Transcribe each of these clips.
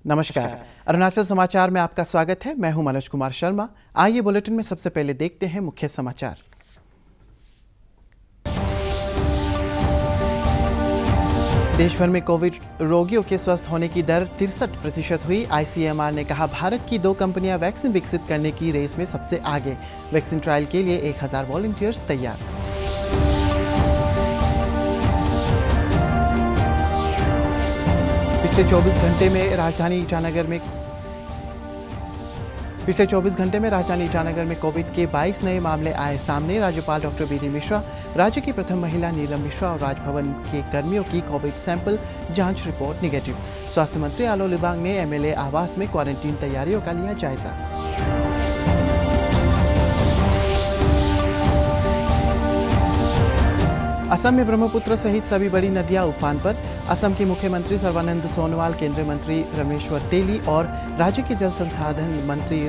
नमस्कार। अरुणाचल समाचार में आपका स्वागत है। मैं हूं मनोज कुमार शर्मा। आइए बुलेटिन में सबसे पहले देखते हैं मुख्य समाचार। देश भर में कोविड रोगियों के स्वस्थ होने की दर 63% हुई। आईसीएमआर ने कहा भारत की 2 कंपनियां वैक्सीन विकसित करने की रेस में सबसे आगे। वैक्सीन ट्रायल के लिए 1000 वॉलंटियर्स तैयार। पिछले 24 घंटे में राजधानी ईटानगर में कोविड के 22 नए मामले आए सामने। राज्यपाल डॉक्टर बीडी मिश्रा, राज्य की प्रथम महिला नीलम मिश्रा और राजभवन के कर्मियों की कोविड सैंपल जांच रिपोर्ट निगेटिव। स्वास्थ्य मंत्री आलो लिबांग ने एमएलए आवास में क्वारंटीन तैयारियों का लिया जायजा। असम में ब्रह्मपुत्र सहित सभी बड़ी नदियां उफान पर। असम के मुख्यमंत्री सर्बानंद सोनोवाल, केंद्रीय मंत्री रमेश्वर तेली और राज्य के जल संसाधन मंत्री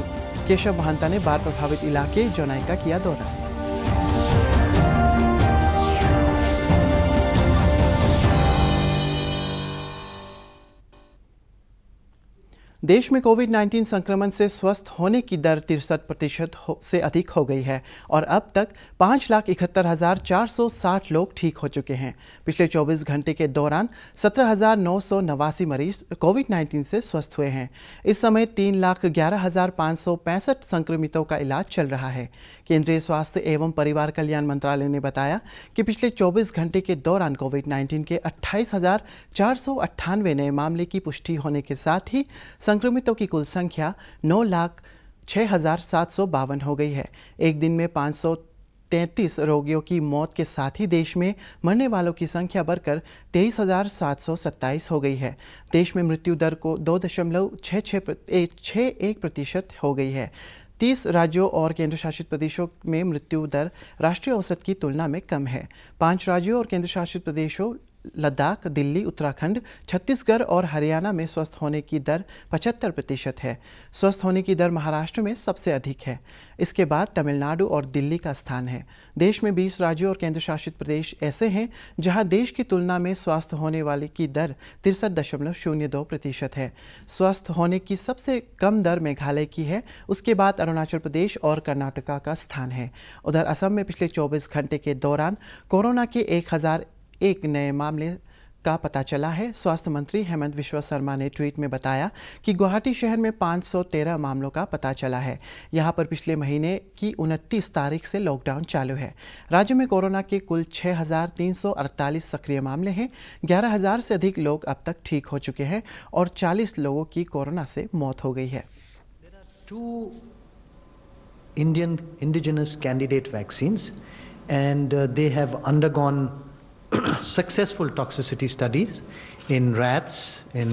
केशव महंता ने बाढ़ प्रभावित इलाके जोनाई का किया दौरा। देश में कोविड-19 संक्रमण से स्वस्थ होने की दर 63% से अधिक हो गई है और अब तक 5,71,460 लोग ठीक हो चुके हैं। पिछले 24 घंटे के दौरान 17,989 मरीज कोविड-19 से स्वस्थ हुए हैं। इस समय 3,11,565 संक्रमितों का इलाज चल रहा है। केंद्रीय स्वास्थ्य एवं परिवार कल्याण मंत्रालय ने बताया कि पिछले 24 घंटे के दौरान कोविड-19 के 28,498 नए मामले की पुष्टि होने के साथ ही संक्रमितों की कुल संख्या 9,06,752 हो गई है। एक दिन में 533 रोगियों की मौत के साथ ही देश में मरने वालों की संख्या बढ़कर 23,727 हो गई है। देश में मृत्यु दर को 2.61% हो गई है। 30 राज्यों और केंद्र शासित प्रदेशों में मृत्यु दर राष्ट्रीय औसत की तुलना में कम है। 5 राज्यों और केंद्र शासित प्रदेशों लद्दाख, दिल्ली, उत्तराखंड, छत्तीसगढ़ और हरियाणा में स्वस्थ होने की दर 75% है। स्वस्थ होने की दर महाराष्ट्र में सबसे अधिक है। इसके बाद तमिलनाडु और दिल्ली का स्थान है। देश में 20 राज्यों और केंद्र शासित प्रदेश ऐसे हैं जहां देश की तुलना में स्वस्थ होने वाले की दर 63.02% है। स्वस्थ होने की सबसे कम दर मेघालय की है। उसके बाद अरुणाचल प्रदेश और कर्नाटका का स्थान है। उधर असम में पिछले 24 घंटे के दौरान कोरोना के 1001 नए मामले का पता चला है। स्वास्थ्य मंत्री हेमंत बिस्वा शर्मा ने ट्वीट में बताया कि गुवाहाटी शहर में 513 मामलों का पता चला है। यहां पर पिछले महीने की 29 तारीख से लॉकडाउन चालू है। राज्य में कोरोना के कुल 6,348 सक्रिय मामले हैं। 11,000 से अधिक लोग अब तक ठीक हो चुके हैं और 40 लोगों की कोरोना से मौत हो गई है। Two Indian indigenous candidate vaccines, and they have undergone successful toxicity studies in rats, in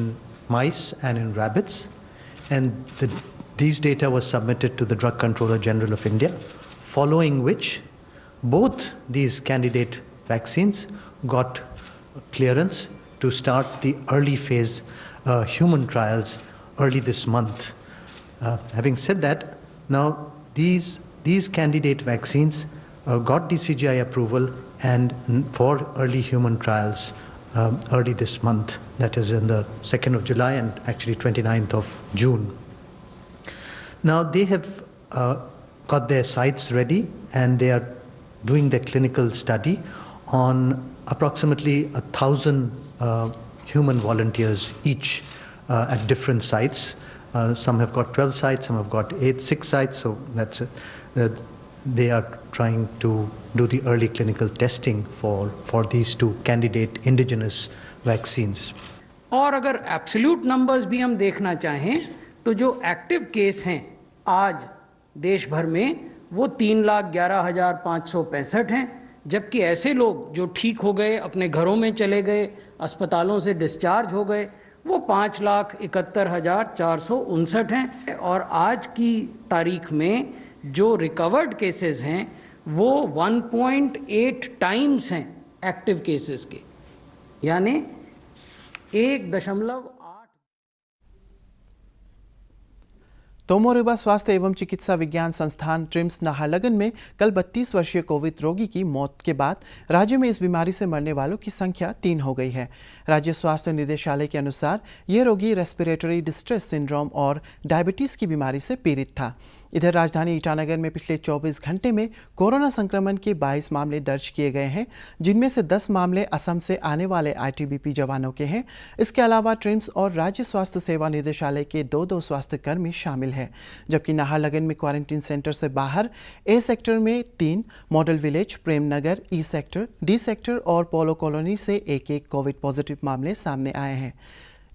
mice and in rabbits, and these data were submitted to the Drug Controller General of India, following which both these candidate vaccines got clearance to start the early phase human trials early this month. Having said that, now these candidate vaccines got DCGI approval and for early human trials early this month, that is in the 2nd of July and actually 29th of June. Now they have got their sites ready and they are doing their clinical study on approximately 1,000 human volunteers each at different sites. Some have got 12 sites, some have got 6 sites, so that's they are trying to do the early clinical testing for these two candidate indigenous vaccines. और अगर absolute numbers भी हम देखना चाहें तो जो active case हैं आज देश भर में वो 3,11,565 हैं, जबकि ऐसे लोग जो ठीक हो गए, अपने घरों में चले गए, अस्पतालों से डिस्चार्ज हो गए, वो 5,71,459 हैं। और आज की तारीख में जो रिकवर्ड केसेस हैं वो 1.8 टाइम्स हैं एक्टिव केसेस के, यानी 1.8। तोमो रिबा स्वास्थ्य एवं चिकित्सा विज्ञान संस्थान ट्रिम्स नाहरलगुन में कल 32 वर्षीय कोविड रोगी की मौत के बाद राज्य में इस बीमारी से मरने वालों की संख्या 3 हो गई है। राज्य स्वास्थ्य निदेशालय के अनुसार ये रोगी रेस्पिरेटरी डिस्ट्रेस सिंड्रोम और डायबिटीज़ की बीमारी से पीड़ित था। इधर राजधानी ईटानगर में पिछले 24 घंटे में कोरोना संक्रमण के 22 मामले दर्ज किए गए हैं, जिनमें से 10 मामले असम से आने वाले आईटीबीपी जवानों के हैं। इसके अलावा ट्रिम्स और राज्य स्वास्थ्य सेवा निदेशालय के 2 स्वास्थ्य कर्मी शामिल हैं, जबकि नाहरलगुन में क्वारंटीन सेंटर से बाहर ए सेक्टर में 3, model village, Premnagar, E sector, D sector और पोलो कॉलोनी से एक कोविड पॉजिटिव मामले सामने आए हैं।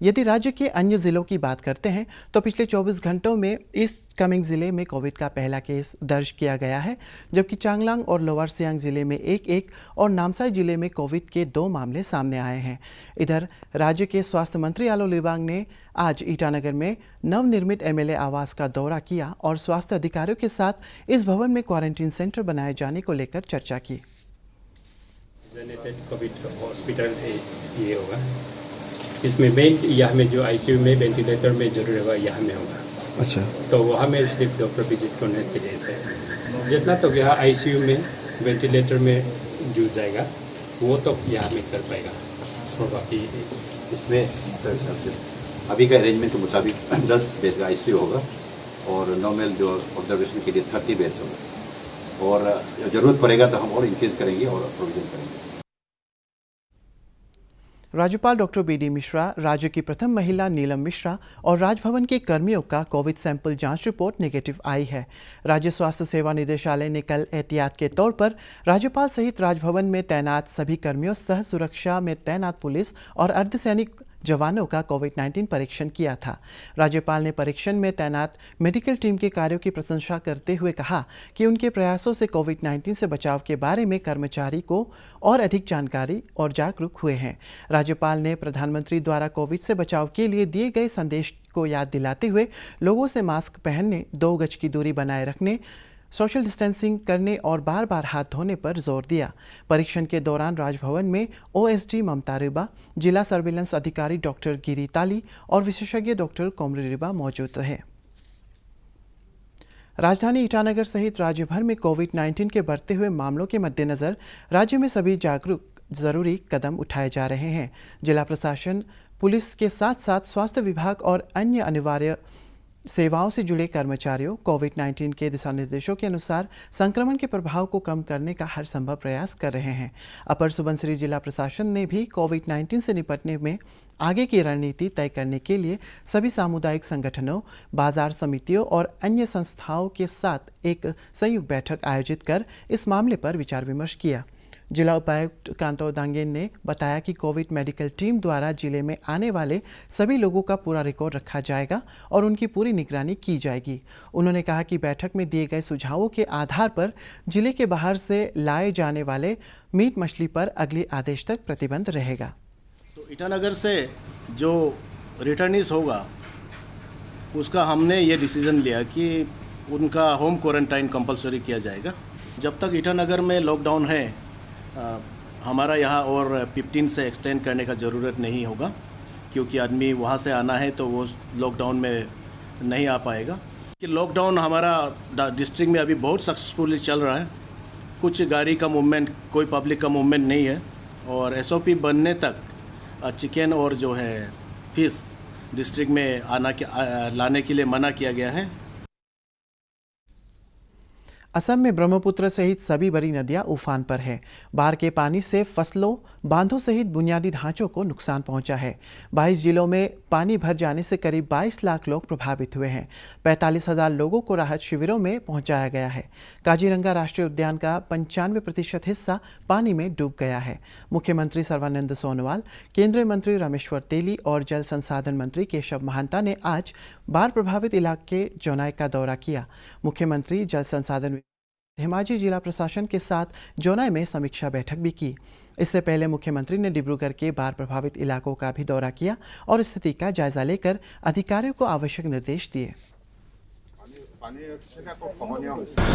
यदि राज्य के अन्य जिलों की बात करते हैं तो पिछले 24 घंटों में इस कमिंग जिले में कोविड का पहला केस दर्ज किया गया है, जबकि चांगलांग और लोअर सियांग जिले में 1 और नामसाई जिले में कोविड के 2 मामले सामने आए हैं। इधर राज्य के स्वास्थ्य मंत्री आलो लिबांग ने आज ईटानगर में नवनिर्मित एमएलए आवास का दौरा किया और स्वास्थ्य अधिकारियों के साथ इस भवन में क्वारंटीन सेंटर बनाए जाने को लेकर चर्चा की। कोविड हॉस्पिटल ये होगा, इसमें बेड यहाँ में जो आईसीयू में वेंटिलेटर में जरूर होगा, यहाँ में होगा। अच्छा, तो वहाँ में सिर्फ डॉक्टर विजिट करने के लिए से जितना तो यहाँ आईसीयू में वेंटिलेटर में जो जाएगा वो तो यहाँ में कर पाएगा, और बाकी इसमें सर अभी का अरेंजमेंट के मुताबिक 10 बेड का आईसीयू होगा और नॉर्मल जो ऑब्जर्वेशन के लिए 30 बेड्स होगा, और ज़रूरत पड़ेगा तो हम और इंक्रीज करेंगे और प्रोविजन करेंगे। राज्यपाल डॉक्टर बीडी मिश्रा, राज्य की प्रथम महिला नीलम मिश्रा और राजभवन के कर्मियों का कोविड सैंपल जांच रिपोर्ट नेगेटिव आई है। राज्य स्वास्थ्य सेवा निदेशालय ने कल एहतियात के तौर पर राज्यपाल सहित राजभवन में तैनात सभी कर्मियों सह सुरक्षा में तैनात पुलिस और अर्धसैनिक जवानों का कोविड-19 परीक्षण किया था। राज्यपाल ने परीक्षण में तैनात मेडिकल टीम के कार्यों की प्रशंसा करते हुए कहा कि उनके प्रयासों से कोविड-19 से बचाव के बारे में कर्मचारी को और अधिक जानकारी और जागरूक हुए हैं। राज्यपाल ने प्रधानमंत्री द्वारा कोविड से बचाव के लिए दिए गए संदेश को याद दिलाते हुए लोगों से मास्क पहनने, 2 गज की दूरी बनाए रखने, सोशल डिस्टेंसिंग करने और बार बार हाथ धोने पर जोर दिया। परीक्षण के दौरान राजभवन में ओएसडी ममता रिबा, जिला सर्विलेंस अधिकारी डॉक्टर गिरी ताली और विशेषज्ञ डॉक्टर कोमरी रिबा मौजूद रहे। राजधानी ईटानगर सहित राज्य भर में कोविड-19 के बढ़ते हुए मामलों के मद्देनज़र राज्य में सभी जरूरी कदम उठाए जा रहे हैं। जिला प्रशासन, पुलिस के साथ साथ स्वास्थ्य विभाग और अन्य अनिवार्य सेवाओं से जुड़े कर्मचारियों कोविड-19 के दिशा निर्देशों के अनुसार संक्रमण के प्रभाव को कम करने का हर संभव प्रयास कर रहे हैं। अपर सुबनसिरी जिला प्रशासन ने भी कोविड-19 से निपटने में आगे की रणनीति तय करने के लिए सभी सामुदायिक संगठनों, बाजार समितियों और अन्य संस्थाओं के साथ एक संयुक्त बैठक आयोजित कर इस मामले पर विचार विमर्श किया। जिला उपायुक्त कांतो दांगेन ने बताया कि कोविड मेडिकल टीम द्वारा जिले में आने वाले सभी लोगों का पूरा रिकॉर्ड रखा जाएगा और उनकी पूरी निगरानी की जाएगी। उन्होंने कहा कि बैठक में दिए गए सुझावों के आधार पर जिले के बाहर से लाए जाने वाले मीट मछली पर अगले आदेश तक प्रतिबंध रहेगा। तो ईटानगर से जो रिटर्नीस होगा उसका हमने ये डिसीजन लिया कि उनका होम क्वारंटाइन कंपलसरी किया जाएगा। जब तक ईटानगर में लॉकडाउन है, हमारा यहाँ और 15 से एक्सटेंड करने का ज़रूरत नहीं होगा, क्योंकि आदमी वहाँ से आना है तो वो लॉकडाउन में नहीं आ पाएगा। कि लॉकडाउन हमारा डिस्ट्रिक्ट में अभी बहुत सक्सेसफुली चल रहा है। कुछ गाड़ी का मूवमेंट, कोई पब्लिक का मूवमेंट नहीं है, और एसओपी बनने तक चिकन और जो है फिश डिस्ट्रिक्ट में लाने के लिए मना किया गया है। असम में ब्रह्मपुत्र सहित सभी बड़ी नदियां उफान पर हैं। बाढ़ के पानी से फसलों, बांधों सहित बुनियादी ढांचों को नुकसान पहुंचा है। 22 जिलों में पानी भर जाने से करीब 22 लाख लोग प्रभावित हुए हैं। 45,000 लोगों को राहत शिविरों में पहुंचाया गया है। काजीरंगा राष्ट्रीय उद्यान का 95% हिस्सा पानी में डूब गया है। मुख्यमंत्री सर्बानंद सोनोवाल, केंद्रीय मंत्री रामेश्वर तेली और जल संसाधन मंत्री केशव महांता ने आज बाढ़ प्रभावित इलाके जोनाई का दौरा किया। मुख्यमंत्री जल संसाधन धेमाजी जिला प्रशासन के साथ जोनाई में समीक्षा बैठक भी की। इससे पहले मुख्यमंत्री ने डिब्रूगढ़ के बाढ़ प्रभावित इलाकों का भी दौरा किया और स्थिति का जायजा लेकर अधिकारियों को आवश्यक निर्देश दिए।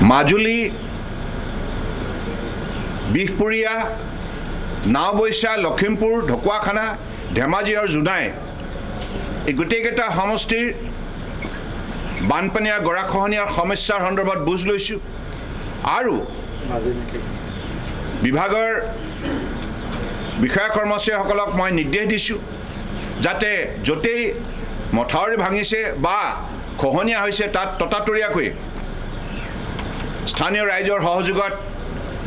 মাজুলী, বিহপুৰীয়া, নাওবৈচা, লখিমপুৰ, ঢকুৱাখানা, ধেমাজি আৰু জোনাই এই গোটেইকেইটা সমষ্টিৰ বানপানী আৰু গৰাখহনীয়াৰ সমস্যাৰ সন্দৰ্ভত বুজ লৈছোঁ আৰু বিভাগৰ বিষয়া কৰ্মচাৰীসকলক মই নিৰ্দেশ দিছোঁ যাতে য'তেই মথাউৰি ভাঙিছে বা খহনীয়া হৈছে তাত ততাতৰীয়াকৈ স্থানীয় ৰাইজৰ সহযোগত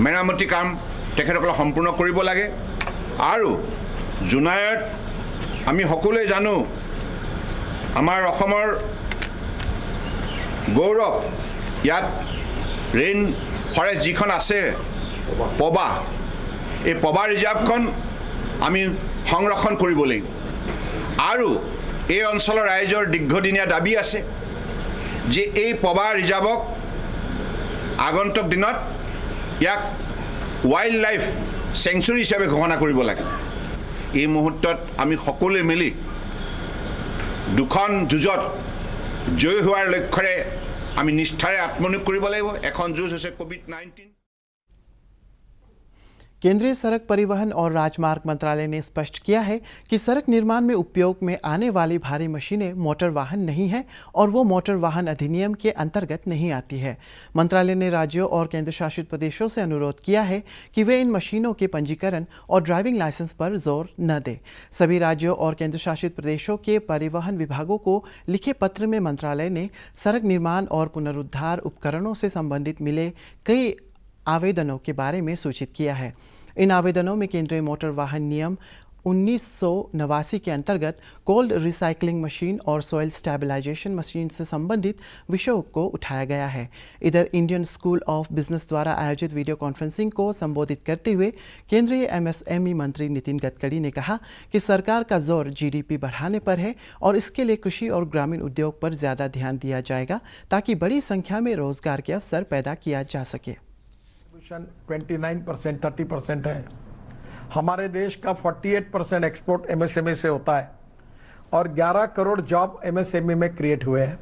মেৰামতি কাম তেখেতসকলে সম্পূৰ্ণ কৰিব লাগে আৰু জুনাইত আমি সকলোৱে জানো আমাৰ অসমৰ গৌৰৱ ইয়াত ৰেইন ফৰেষ্ট যিখন আছে পবা এই পবা ৰিজাৰ্ভখন আমি সংৰক্ষণ কৰিব লাগিব আৰু এই অঞ্চলৰ ৰাইজৰ দীৰ্ঘদিনীয়া দাবী আছে যে এই পবা ৰিজাৰ্ভক আগন্তুক দিনত ইয়াক ৱাইল্ড লাইফ চেংচুৰী হিচাপে ঘোষণা কৰিব লাগে এই মুহূৰ্তত আমি সকলোৱে মিলি দুখন যুঁজত জয়ী হোৱাৰ লক্ষ্যৰে আমি নিষ্ঠাৰে আত্মনিয়োগ কৰিব লাগিব এখন যুঁজ হৈছে কোভিড-19। केंद्रीय सड़क परिवहन और राजमार्ग मंत्रालय ने स्पष्ट किया है कि सड़क निर्माण में उपयोग में आने वाली भारी मशीनें मोटर वाहन नहीं हैं और वो मोटर वाहन अधिनियम के अंतर्गत नहीं आती है। मंत्रालय ने राज्यों और केंद्र शासित प्रदेशों से अनुरोध किया है कि वे इन मशीनों के पंजीकरण और ड्राइविंग लाइसेंस पर जोर न दें। सभी राज्यों और केंद्र शासित प्रदेशों के परिवहन विभागों को लिखे पत्र में मंत्रालय ने सड़क निर्माण और पुनरुद्धार उपकरणों से संबंधित मिले कई आवेदनों के बारे में सूचित किया है। इन आवेदनों में केंद्रीय मोटर वाहन नियम 1989 के अंतर्गत कोल्ड रिसाइकलिंग मशीन और सॉइल स्टेबलाइजेशन मशीन से संबंधित विषयों को उठाया गया है। इधर इंडियन स्कूल ऑफ बिजनेस द्वारा आयोजित वीडियो कॉन्फ्रेंसिंग को संबोधित करते हुए केंद्रीय एमएसएमई मंत्री नितिन गडकरी ने कहा कि सरकार का जोर जीडीपी बढ़ाने पर है और इसके लिए कृषि और ग्रामीण उद्योग पर ज़्यादा ध्यान दिया जाएगा ताकि बड़ी संख्या में रोजगार के अवसर पैदा किया जा सके। 29%, 30% है। हमारे देश का 48% एक्सपोर्ट एमएसएमई से होता है और 11 करोड़ जॉब एमएसएमई में क्रिएट हुए हैं।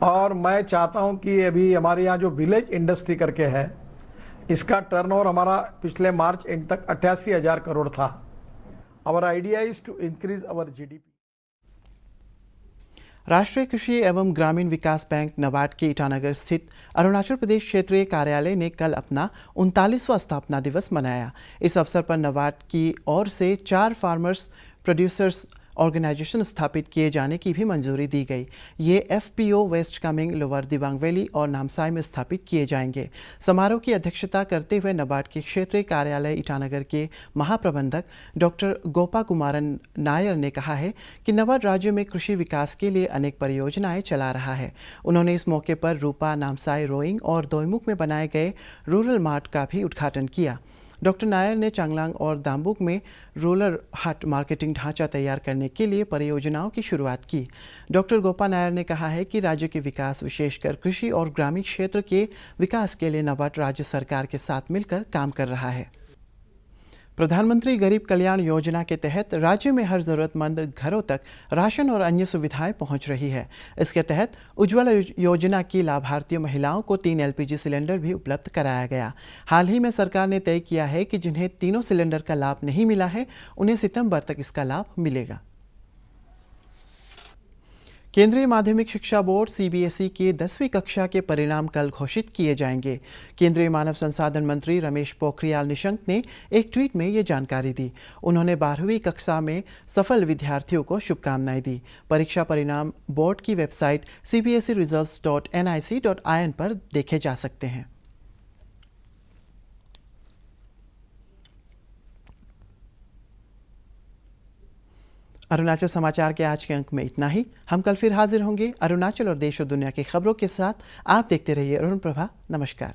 और मैं चाहता हूं कि अभी हमारे यहाँ जो विलेज इंडस्ट्री करके है इसका टर्नओवर हमारा पिछले मार्च एंड तक 88,000 करोड़ था। Our idea is to increase our GDP. राष्ट्रीय कृषि एवं ग्रामीण विकास बैंक नबार्ड के ईटानगर स्थित अरुणाचल प्रदेश क्षेत्रीय कार्यालय ने कल अपना 39वां स्थापना दिवस मनाया। इस अवसर पर नबार्ड की ओर से 4 फार्मर्स प्रोड्यूसर्स ऑर्गेनाइजेशन स्थापित किए जाने की भी मंजूरी दी गई। ये FPO West Kameng, Lower Dibang Valley और नामसाई में स्थापित किए जाएंगे। समारोह की अध्यक्षता करते हुए नबार्ड के क्षेत्रीय कार्यालय ईटानगर के महाप्रबंधक डॉक्टर गोपा कुमारन नायर ने कहा है कि नबार्ड राज्य में कृषि विकास के लिए अनेक परियोजनाएं चला रहा है। उन्होंने इस मौके पर रूपा, नामसाई, रोइंग और दोईमुख में बनाए गए रूरल मार्ट का भी उद्घाटन किया। डॉक्टर नायर ने चांगलांग और दाम्बुक में रूरल हाट मार्केटिंग ढांचा तैयार करने के लिए परियोजनाओं की शुरुआत की। डॉक्टर गोपा नायर ने कहा है कि राज्य के विकास, विशेषकर कृषि और ग्रामीण क्षेत्र के विकास के लिए नबार्ड राज्य सरकार के साथ मिलकर काम कर रहा है। प्रधानमंत्री गरीब कल्याण योजना के तहत राज्य में हर ज़रूरतमंद घरों तक राशन और अन्य सुविधाएं पहुंच रही है। इसके तहत उज्ज्वला योजना की लाभार्थी महिलाओं को 3 एलपीजी सिलेंडर भी उपलब्ध कराया गया। हाल ही में सरकार ने तय किया है कि जिन्हें तीनों सिलेंडर का लाभ नहीं मिला है उन्हें सितंबर तक इसका लाभ मिलेगा। केंद्रीय माध्यमिक शिक्षा बोर्ड सीबीएसई के 10वीं कक्षा के परिणाम कल घोषित किए जाएंगे। केंद्रीय मानव संसाधन मंत्री रमेश पोखरियाल निशंक ने एक ट्वीट में ये जानकारी दी। उन्होंने 12वीं कक्षा में सफल विद्यार्थियों को शुभकामनाएं दी। परीक्षा परिणाम बोर्ड की वेबसाइट cbseresults.nic.in पर देखे जा सकते हैं। अरुणाचल समाचार के आज के अंक में इतना ही। हम कल फिर हाजिर होंगे अरुणाचल और देश और दुनिया की खबरों के साथ। आप देखते रहिए अरुण प्रभा। नमस्कार।